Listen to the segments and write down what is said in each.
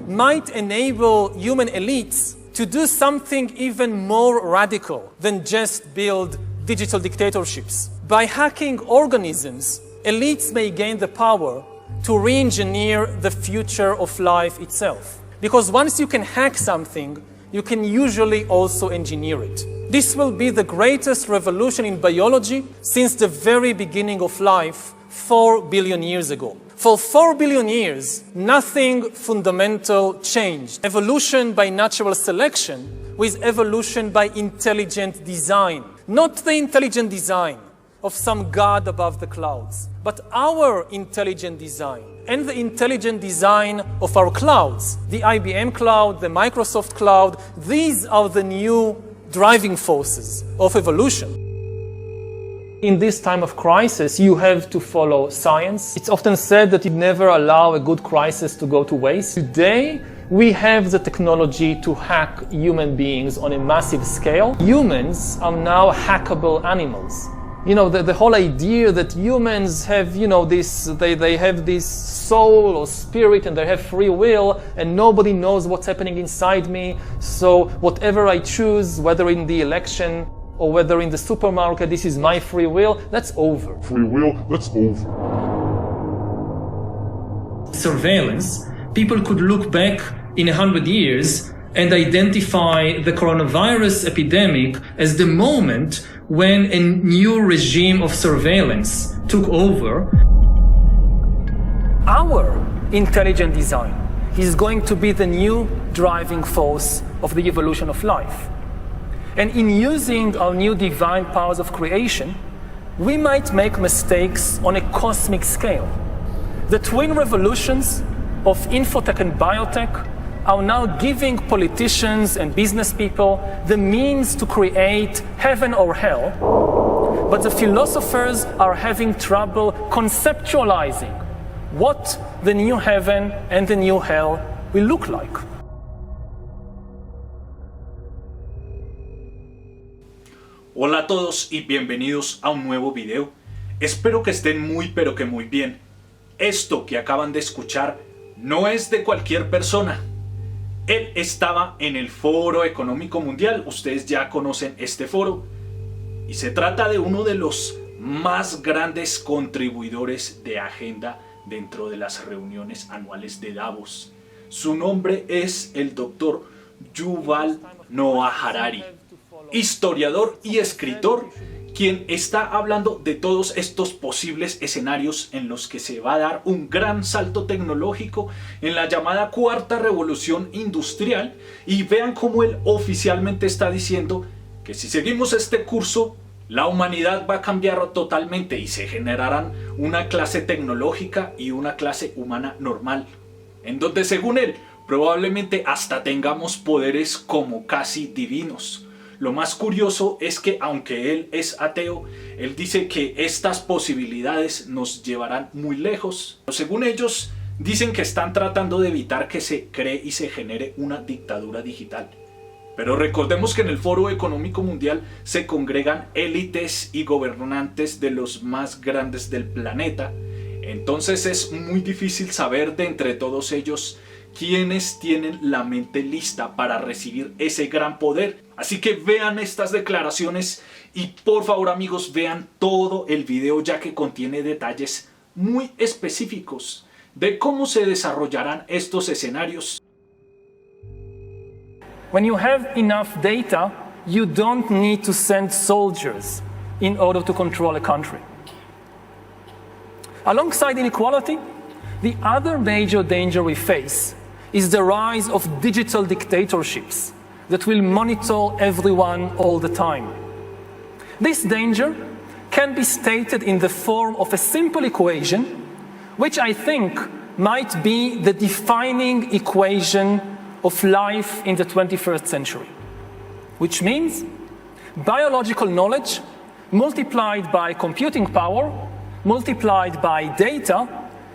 might enable human elites to do something even more radical than just build digital dictatorships. By hacking organisms, elites may gain the power to re-engineer the future of life itself. Because once you can hack something, you can usually also engineer it. This will be the greatest revolution in biology since the very beginning of life 4 billion years ago. For 4 billion years, nothing fundamental changed. Evolution by natural selection with evolution by intelligent design. Not the intelligent design of some god above the clouds, but our intelligent design and the intelligent design of our clouds. The IBM cloud, the Microsoft cloud, these are the new driving forces of evolution. In this time of crisis, you have to follow science. It's often said that you never allow a good crisis to go to waste. Today, we have the technology to hack human beings on a massive scale. Humans are now hackable animals. You know, the whole idea that humans have, you know, they have this soul or spirit and they have free will and nobody knows what's happening inside me. So whatever I choose, whether in the election or whether in the supermarket, this is my free will, that's over. Free will, that's over. Surveillance, people could look back in 100 years and identify the coronavirus epidemic as the moment when a new regime of surveillance took over. Our intelligent design is going to be the new driving force of the evolution of life. And in using our new divine powers of creation, we might make mistakes on a cosmic scale. The twin revolutions of infotech and biotech are now giving politicians and business people the means to create heaven or hell, but the philosophers are having trouble conceptualizing what the new heaven and the new hell will look like. Hola a todos y bienvenidos a un nuevo video. Espero que estén muy pero que muy bien. Esto que acaban de escuchar no es de cualquier persona. Él estaba en el Foro Económico Mundial, ustedes ya conocen este foro, y se trata de uno de los más grandes contribuidores de agenda dentro de las reuniones anuales de Davos. Su nombre es el doctor Yulan Noah Harari, historiador y escritor, quien está hablando de todos estos posibles escenarios en los que se va a dar un gran salto tecnológico en la llamada cuarta revolución industrial, y vean cómo él oficialmente está diciendo que si seguimos este curso la humanidad va a cambiar totalmente y se generarán una clase tecnológica y una clase humana normal, en donde según él probablemente hasta tengamos poderes como casi divinos. Lo más curioso es que aunque él es ateo, él dice que estas posibilidades nos llevarán muy lejos. Según ellos, dicen que están tratando de evitar que se cree y se genere una dictadura digital. Pero recordemos que en el Foro Económico Mundial se congregan élites y gobernantes de los más grandes del planeta. Entonces es muy difícil saber de entre todos ellos quiénes tienen la mente lista para recibir ese gran poder. Así que vean estas declaraciones y por favor amigos vean todo el video, ya que contiene detalles muy específicos de cómo se desarrollarán estos escenarios. When you have enough data, you don't need to send soldiers in order to control a country. Alongside inequality, the other major danger we face is the rise of digital dictatorships that will monitor everyone all the time. This danger can be stated in the form of a simple equation, which I think might be the defining equation of life in the 21st century, which means biological knowledge multiplied by computing power multiplied by data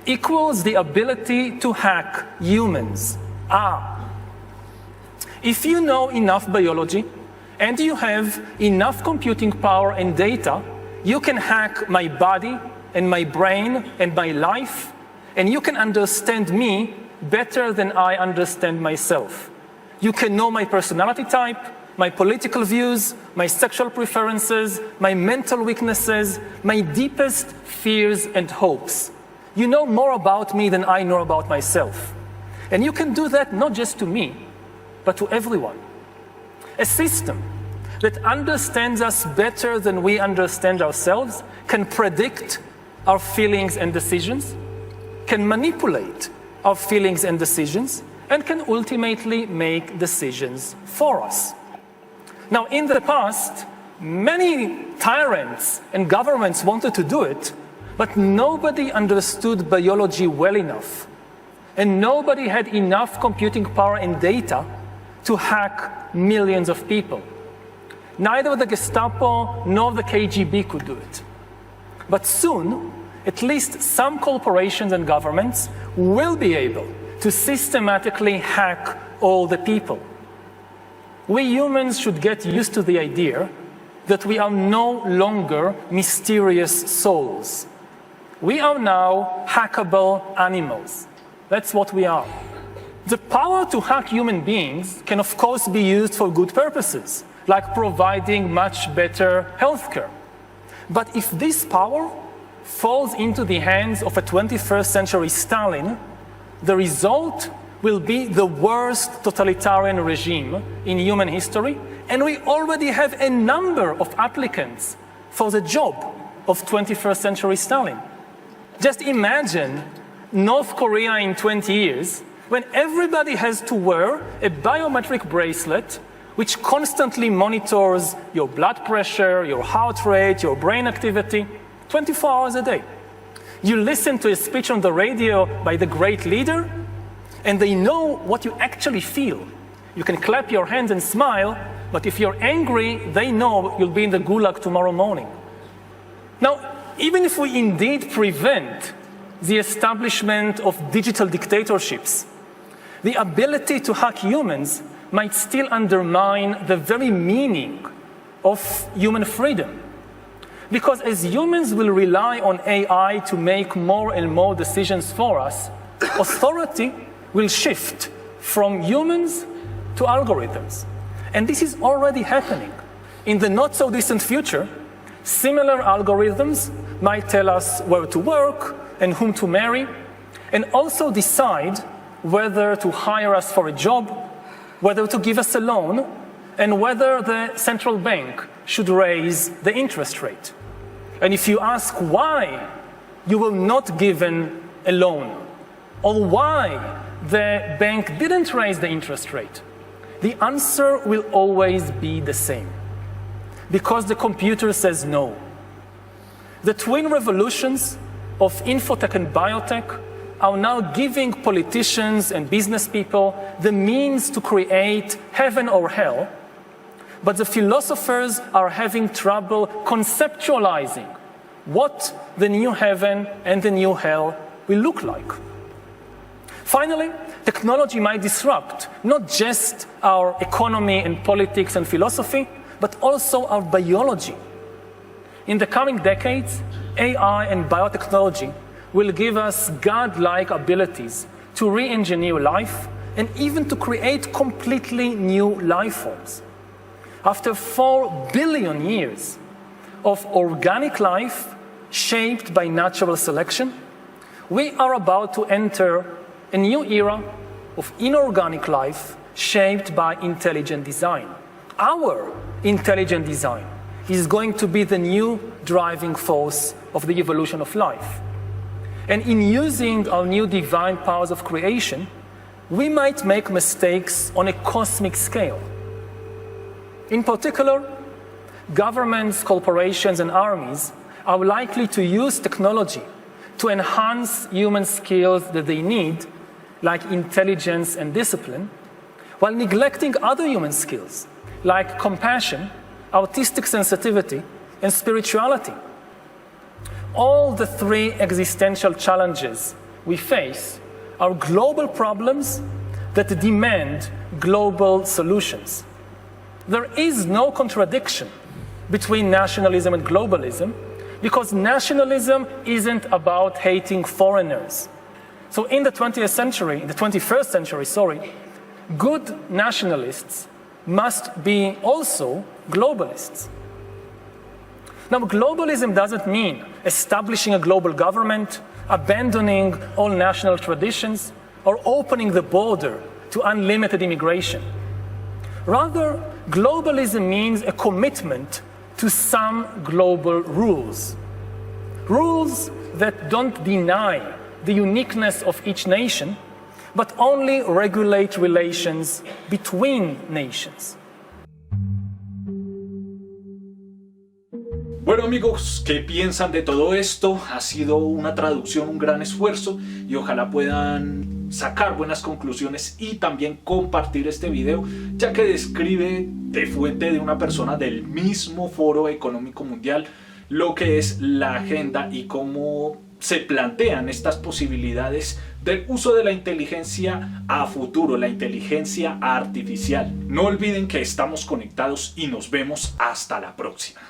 equals the ability to hack humans. If you know enough biology and you have enough computing power and data, you can hack my body and my brain and my life, and you can understand me better than I understand myself. You can know my personality type, my political views, my sexual preferences, my mental weaknesses, my deepest fears and hopes. You know more about me than I know about myself. And you can do that not just to me, but to everyone. A system that understands us better than we understand ourselves can predict our feelings and decisions, can manipulate our feelings and decisions, and can ultimately make decisions for us. Now, in the past, many tyrants and governments wanted to do it, but nobody understood biology well enough, and nobody had enough computing power and data to hack millions of people. Neither the Gestapo nor the KGB could do it. But soon, at least some corporations and governments will be able to systematically hack all the people. We humans should get used to the idea that we are no longer mysterious souls. We are now hackable animals. That's what we are. The power to hack human beings can of course be used for good purposes, like providing much better healthcare. But if this power falls into the hands of a 21st century Stalin, the result will be the worst totalitarian regime in human history, and we already have a number of applicants for the job of 21st century Stalin. Just imagine North Korea in 20 years, when everybody has to wear a biometric bracelet which constantly monitors your blood pressure, your heart rate, your brain activity, 24 hours a day. You listen to a speech on the radio by the great Líder, and they know what you actually feel. You can clap your hands and smile, but if you're angry, they know you'll be in the gulag tomorrow morning. Now, even if we indeed prevent the establishment of digital dictatorships, the ability to hack humans might still undermine the very meaning of human freedom. Because as humans will rely on AI to make more and more decisions for us, authority will shift from humans to algorithms. And this is already happening. In the not so distant future, similar algorithms might tell us where to work and whom to marry, and also decide whether to hire us for a job, whether to give us a loan, and whether the central bank should raise the interest rate. And if you ask why you will not give a loan, or why the bank didn't raise the interest rate, the answer will always be the same. Because the computer says no. The twin revolutions of infotech and biotech are now giving politicians and business people the means to create heaven or hell, but the philosophers are having trouble conceptualizing what the new heaven and the new hell will look like. Finally, technology might disrupt not just our economy and politics and philosophy, but also our biology. In the coming decades, AI and biotechnology will give us godlike abilities to re-engineer life and even to create completely new life forms. After 4 billion years of organic life shaped by natural selection, we are about to enter a new era of inorganic life shaped by intelligent design. Our intelligent design is going to be the new driving force of the evolution of life. And in using our new divine powers of creation, we might make mistakes on a cosmic scale. In particular, governments, corporations, and armies are likely to use technology to enhance human skills that they need, like intelligence and discipline, while neglecting other human skills, like compassion, artistic sensitivity, and spirituality. All the 3 existential challenges we face are global problems that demand global solutions. There is no contradiction between nationalism and globalism, because nationalism isn't about hating foreigners. So in the 21st century, good nationalists must be also globalists. Now, globalism doesn't mean establishing a global government, abandoning all national traditions, or opening the border to unlimited immigration. Rather, globalism means a commitment to some global rules. Rules that don't deny the uniqueness of each nation, but only regulate relations between nations. Bueno amigos, ¿qué piensan de todo esto? Ha sido una traducción, un gran esfuerzo y ojalá puedan sacar buenas conclusiones y también compartir este video, ya que describe de fuente de una persona del mismo Foro Económico Mundial lo que es la agenda y cómo se plantean estas posibilidades del uso de la inteligencia a futuro, la inteligencia artificial. No olviden que estamos conectados y nos vemos hasta la próxima.